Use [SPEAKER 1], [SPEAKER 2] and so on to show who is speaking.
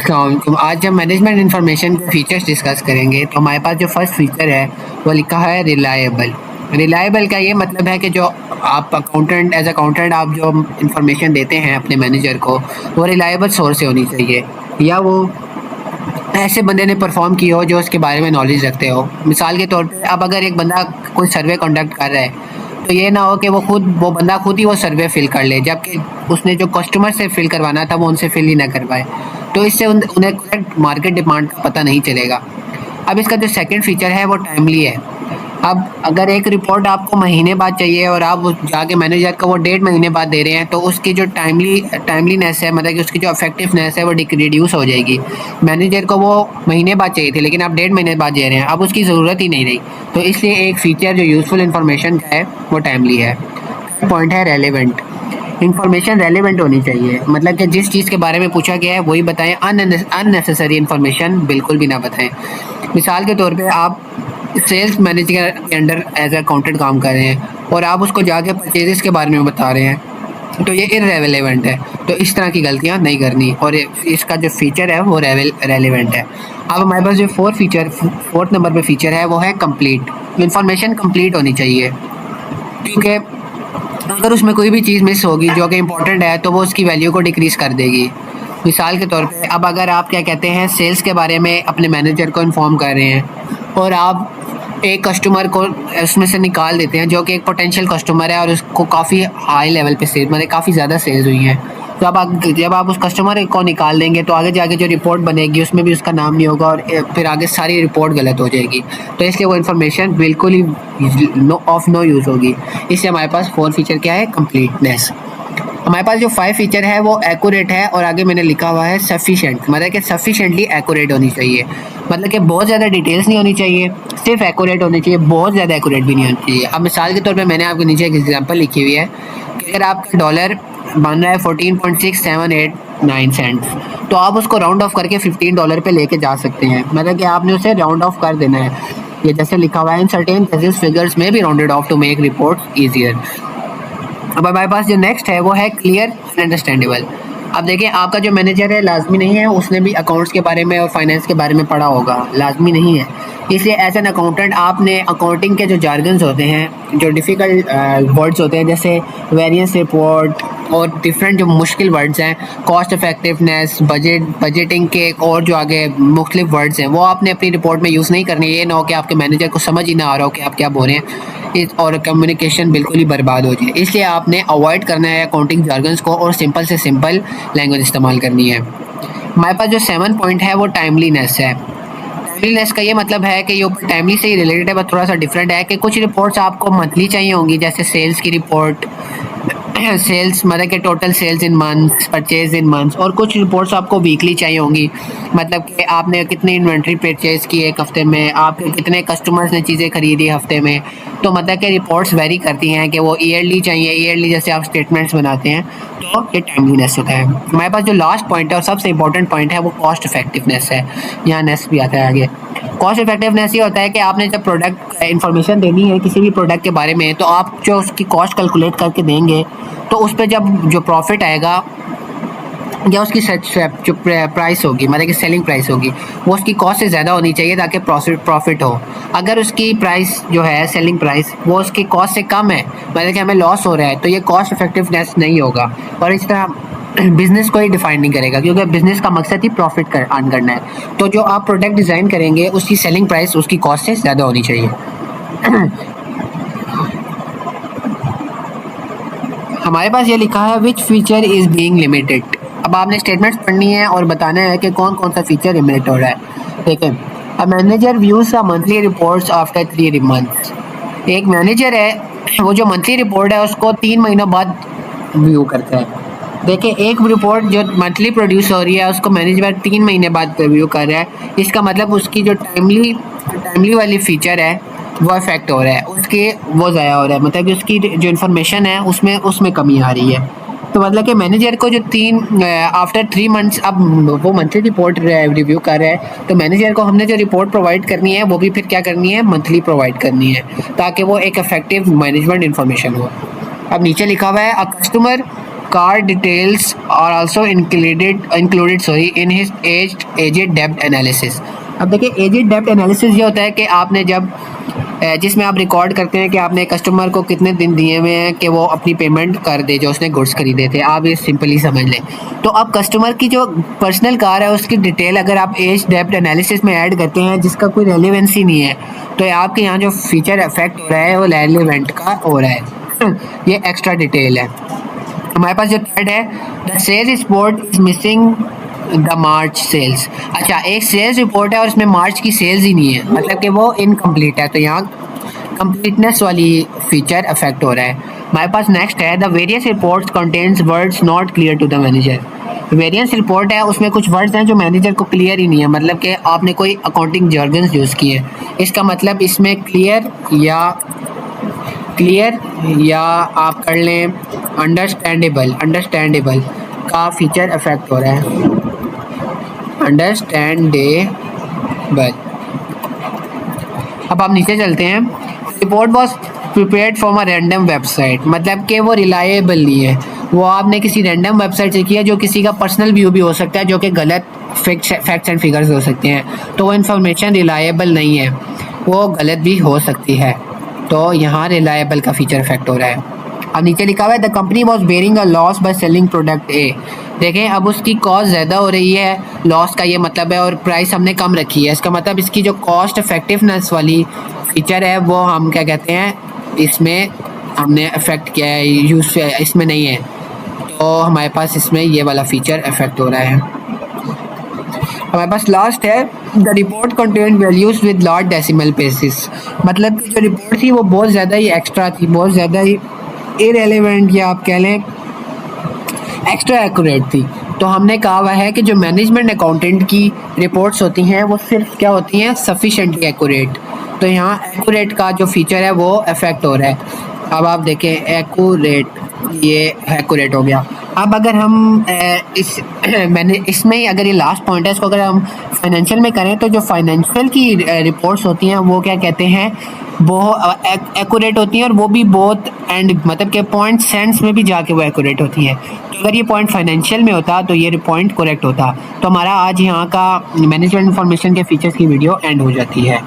[SPEAKER 1] तो आज जब मैनेजमेंट इंफॉर्मेशन के फीचर्स डिस्कस करेंगे तो हमारे पास जो फर्स्ट फीचर है वो लिखा है रिलायबल। रिलायबल का ये मतलब है कि जो आप अकाउंटेंट आप जो इंफॉर्मेशन देते हैं अपने मैनेजर को, वो रिलायबल सोर्स से होनी चाहिए, या वो ऐसे बंदे ने परफॉर्म की हो जो उसके बारे में नॉलेज रखते हो। मिसाल के तौर पे अब अगर एक बंदा कोई सर्वे कंडक्ट कर रहा है तो ये ना हो कि वो बंदा खुद ही वो सर्वे फिल कर ले, जबकि उसने जो कस्टमर से फिल करवाना था वो उनसे फिल ही ना कर पाए। तो इससे उन्हें करेक्ट मार्केट डिमांड का पता नहीं चलेगा। अब इसका जो सेकंड फीचर है वो टाइमली है। अब अगर एक रिपोर्ट आपको महीने बाद चाहिए और आप जाके मैनेजर को वो 1.5 महीने बाद दे रहे हैं, तो उसकी जो टाइमलीनेस है, मतलब कि उसकी जो इफेक्टिवनेस है वो रिड्यूस हो जाएगी। मैनेजर को वो महीने बाद चाहिए थी लेकिन आप 1.5 महीने बाद दे रहे हैं, अब उसकी ज़रूरत ही नहीं रही। तो इसलिए एक फ़ीचर जो यूज़फुल इन्फॉर्मेशन का है वो टाइमली है। पॉइंट है रेलेवेंट। इन्फॉर्मेशन रेलेवेंट होनी चाहिए, मतलब कि जिस चीज़ के बारे में पूछा गया है वही बताएं, अननेसेसरी इन्फॉर्मेशन बिल्कुल भी ना बताएं। मिसाल के तौर पे आप सेल्स मैनेजर के अंडर एज ए अकाउंटेंट काम कर रहे हैं और आप उसको जाके परचेजेस के बारे में बता रहे हैं, तो ये इररेलेवेंट है। तो इस तरह की गलतियां नहीं करनी, और इसका जो फीचर है वो रेलेवेंट है। अब हमारे पास जो फोर्थ नंबर पे फीचर है वो है कंप्लीट। इंफॉर्मेशन कंप्लीट होनी चाहिए, क्योंकि अगर उसमें कोई भी चीज़ मिस होगी जो कि इम्पोर्टेंट है तो वो उसकी वैल्यू को डिक्रीज़ कर देगी। मिसाल के तौर पे अब अगर आप क्या कहते हैं सेल्स के बारे में अपने मैनेजर को इन्फॉर्म कर रहे हैं और आप एक कस्टमर को उसमें से निकाल देते हैं जो कि एक पोटेंशियल कस्टमर है और उसको काफ़ी हाई लेवल पे सेल, मतलब काफ़ी ज़्यादा सेल्स हुई हैं, तो अब जब आप उस कस्टमर को निकाल देंगे तो आगे जाके जो रिपोर्ट बनेगी उसमें भी उसका नाम नहीं होगा और फिर आगे सारी रिपोर्ट गलत हो जाएगी। तो इसलिए वो इन्फॉर्मेशन बिल्कुल ही नो यूज़ होगी। इसलिए हमारे पास 4 फीचर क्या है, कंप्लीटनेस। हमारे पास जो 5 फीचर है वो एक्यूरेट है, और आगे मैंने लिखा हुआ है सफिशेंट, मतलब कि सफिशेंटली एक्यूरेट होनी चाहिए। मतलब कि बहुत ज़्यादा डिटेल्स नहीं होनी चाहिए, सिर्फ एक्यूरेट होनी चाहिए, बहुत ज़्यादा एक्यूरेट भी नहीं होनी चाहिए। अब मिसाल के तौर पे मैंने आपके नीचे एक एग्जांपल लिखी हुई है कि अगर आपका डॉलर बन रहा है 14.6789 सेंट्स, तो आप उसको राउंड ऑफ करके $15 पे लेके जा सकते हैं, मतलब कि आपने उसे राउंड ऑफ कर देना है। ये जैसे लिखा हुआ है, इन सर्टेन केसेस फिगर्स में be rounded off to make reports easier. अब हमारे पास जो नेक्स्ट है वो है क्लियर एंड अंडरस्टैंडेबल। अब देखिए, आपका जो मैनेजर है लाजमी नहीं है उसने भी अकाउंट्स के बारे में और फाइनेंस के बारे में पढ़ा होगा, लाजमी नहीं है। इसलिए एज एन अकाउंटेंट आपने अकाउंटिंग के जो जार्गन्स होते हैं, जो डिफ़िकल्ट वर्ड्स होते हैं, जैसे वेरिएंस रिपोर्ट और डिफरेंट जो मुश्किल वर्ड्स हैं, कॉस्ट इफेक्टिवनेस, बजटिंग के और जो आगे मुख्तलिफ वर्ड्स हैं, वो आपने अपनी रिपोर्ट में यूज़ नहीं करनी। ये ना हो कि आपके मैनेजर को समझ ही ना आ रहा हो कि आप क्या बोल रहे हैं, और कम्युनिकेशन बिल्कुल ही बर्बाद हो जाए। इसलिए आपने अवॉइड करना है अकाउंटिंग जार्गन्स को और सिंपल से सिंपल लैंग्वेज इस्तेमाल करनी है। हमारे पास जो 7 पॉइंट है वो टाइमलीनेस है। टाइमलीनेस का ये मतलब है कि ये ऊपर टाइमली से ही रिलेटेड है, बट थोड़ा सा डिफरेंट है कि कुछ रिपोर्ट्स आपको मंथली चाहिए होंगी, जैसे सेल्स की रिपोर्ट, सेल्स मतलब कि total sales in months, purchase in months, और कुछ रिपोर्ट्स आपको वीकली चाहिए होंगी, मतलब कि आपने कितनी इन्वेंट्री परचेज की एक हफ्ते में, आपके कितने कस्टमर्स ने चीज़ें खरीदी हफ्ते में। तो मतलब कि रिपोर्ट्स वेरी करती हैं कि वो ईयरली चाहिए, ईयरली जैसे आप स्टेटमेंट्स बनाते हैं, तो ये टाइमलीनेस होता है। हमारे पास जो लास्ट पॉइंट है और सबसे इंपॉर्टेंट पॉइंट है वो कॉस्ट इफेक्टिवनेस है। यहाँ नेस भी आता है आगे। कॉस्ट इफेक्टिवनेस ये होता है कि आपने जब प्रोडक्ट इन्फॉर्मेशन देनी है किसी भी प्रोडक्ट के बारे में, तो आप जो उसकी कॉस्ट कैलकुलेट करके देंगे, तो उस पर जब जो प्रॉफिट आएगा या उसकी जो प्राइस होगी, मतलब कि सेलिंग प्राइस होगी, वो उसकी कॉस्ट से ज़्यादा होनी चाहिए ताकि प्रॉफिट हो। अगर उसकी प्राइस जो है सेलिंग प्राइस वो उसकी कॉस्ट से कम है, मतलब कि हमें लॉस हो रहा है, तो ये कॉस्ट इफेक्टिवनेस नहीं होगा, और इस तरह बिज़नेस को ही डिफाइन नहीं करेगा, क्योंकि बिज़नेस का मकसद ही प्रॉफिट अर्न करना है। तो जो आप प्रोडक्ट डिज़ाइन करेंगे उसकी सेलिंग प्राइस उसकी कॉस्ट से ज़्यादा होनी चाहिए। हमारे पास ये लिखा है which feature is being limited. अब आपने स्टेटमेंट्स पढ़नी है और बताना है कि कौन कौन सा फीचर लिमिटेड हो रहा है। ठीक है, a manager views the monthly reports after 3 months. एक मैनेजर है, वो जो मंथली रिपोर्ट है उसको 3 महीनों बाद व्यू करता है। देखिए, एक रिपोर्ट जो मंथली प्रोड्यूस हो रही है उसको मैनेजमेंट 3 महीने बाद रिव्यू कर रहा है, इसका मतलब उसकी जो टाइमली वाली फीचर है वो इफेक्ट हो रहा है, उसके वो ज़ाया हो रहा है, मतलब कि उसकी जो इन्फॉर्मेशन है उसमें कमी आ रही है। तो मतलब कि मैनेजर को जो आफ्टर 3 मंथ्स अब वो मंथली रिपोर्ट रिव्यू कर रहा है, तो मैनेजर को हमने जो रिपोर्ट प्रोवाइड करनी है वो भी फिर क्या करनी है, मंथली प्रोवाइड करनी है, ताकि वो एक इफेक्टिव मैनेजमेंट इन्फॉर्मेशन हो। अब नीचे लिखा हुआ है a customer car details are also included sorry in his aged debt analysis। अब देखिए एजेड डेप्ट एनालिसिस ये होता है कि आपने जब जिसमें आप रिकॉर्ड करते हैं कि आपने कस्टमर को कितने दिन दिए हुए हैं कि वो अपनी पेमेंट कर दे जो उसने गुड्स खरीदे थे। आप ये सिंपली समझ लें। तो अब कस्टमर की जो पर्सनल कार है उसकी डिटेल अगर आप एज डेप्ट एनालिसिस में ऐड करते हैं जिसका कोई रेलिवेंसी नहीं है, तो आपके यहाँ जो फीचर इफेक्ट हो रहा है वो रेलिवेंट का हो रहा है। ये एक्स्ट्रा डिटेल है। हमारे पास जो थर्ड है, the sales report is missing the March sales. अच्छा, एक सेल्स रिपोर्ट है और उसमें मार्च की सेल्स ही नहीं है, मतलब कि वो इनकम्प्लीट है। तो यहाँ कंप्लीटनेस वाली फीचर अफेक्ट हो रहा है। हमारे पास नेक्स्ट है, the various reports contains words not clear to the manager. Variance report है उसमें कुछ वर्ड्स हैं जो मैनेजर को क्लियर ही नहीं है, मतलब कि आपने कोई अकाउंटिंग जर्गन्स यूज़ किए। इसका मतलब इसमें क्लियर या आप कर लें अंडरस्टैंडेबल का फीचर अफेक्ट हो रहा है। अंडरस्टैंडेबल। अब आप नीचे चलते हैं। Report was prepared from a random website, मतलब कि वो रिलायबल नहीं है। वो आपने किसी रैंडम वेबसाइट से किया जो किसी का पर्सनल व्यू भी हो सकता है, जो कि गलत फैक्ट्स एंड फिगर्स हो सकते हैं। तो वो इन्फॉर्मेशन रिलायबल नहीं है, वो गलत भी हो सकती है। तो यहाँ रिलायबल का फीचर इफेक्ट हो रहा है। अब नीचे लिखा हुआ है, the company was bearing a loss by selling product ए। देखें अब उसकी कॉस्ट ज़्यादा हो रही है, लॉस का ये मतलब है, और प्राइस हमने कम रखी है। इसका मतलब इसकी जो कॉस्ट इफेक्टिवनेस वाली फीचर है वो हम क्या कहते हैं, इसमें हमने इफेक्ट किया है, यूज़ इसमें नहीं है। तो हमारे पास इसमें ये वाला फीचर इफेक्ट हो रहा है। हमारे पास लास्ट है, the report contain values with large decimal places. मतलब कि जो रिपोर्ट थी वो बहुत ज़्यादा ही एक्स्ट्रा थी, बहुत ज़्यादा ही इरेलीवेंट या आप कह लें एक्स्ट्रा एक्यूरेट थी। तो हमने कहा हुआ है कि जो मैनेजमेंट अकाउंटेंट की रिपोर्ट्स होती हैं वो सिर्फ क्या होती हैं, सफिशेंटली एक्यूरेट। तो यहाँ एक्यूरेट का जो फीचर है वो इफेक्ट हो रहा है। अब आप देखें एक्यूरेट, ये एक्यूरेट हो गया। अब अगर हम मैंने इसमें ही अगर ये लास्ट पॉइंट है, इसको अगर हम फाइनेंशियल में करें तो जो फाइनेंशियल की रिपोर्ट्स होती हैं वो क्या कहते हैं, वो एक्यूरेट होती हैं, और वो भी बहुत एंड मतलब के पॉइंट सेंस में भी जाके वो एक्यूरेट होती हैं। तो अगर ये पॉइंट फाइनेंशियल में होता तो ये पॉइंट करेक्ट होता। तो हमारा आज यहाँ का मैनेजमेंट इन्फॉर्मेशन के फीचर्स की वीडियो एंड हो जाती है।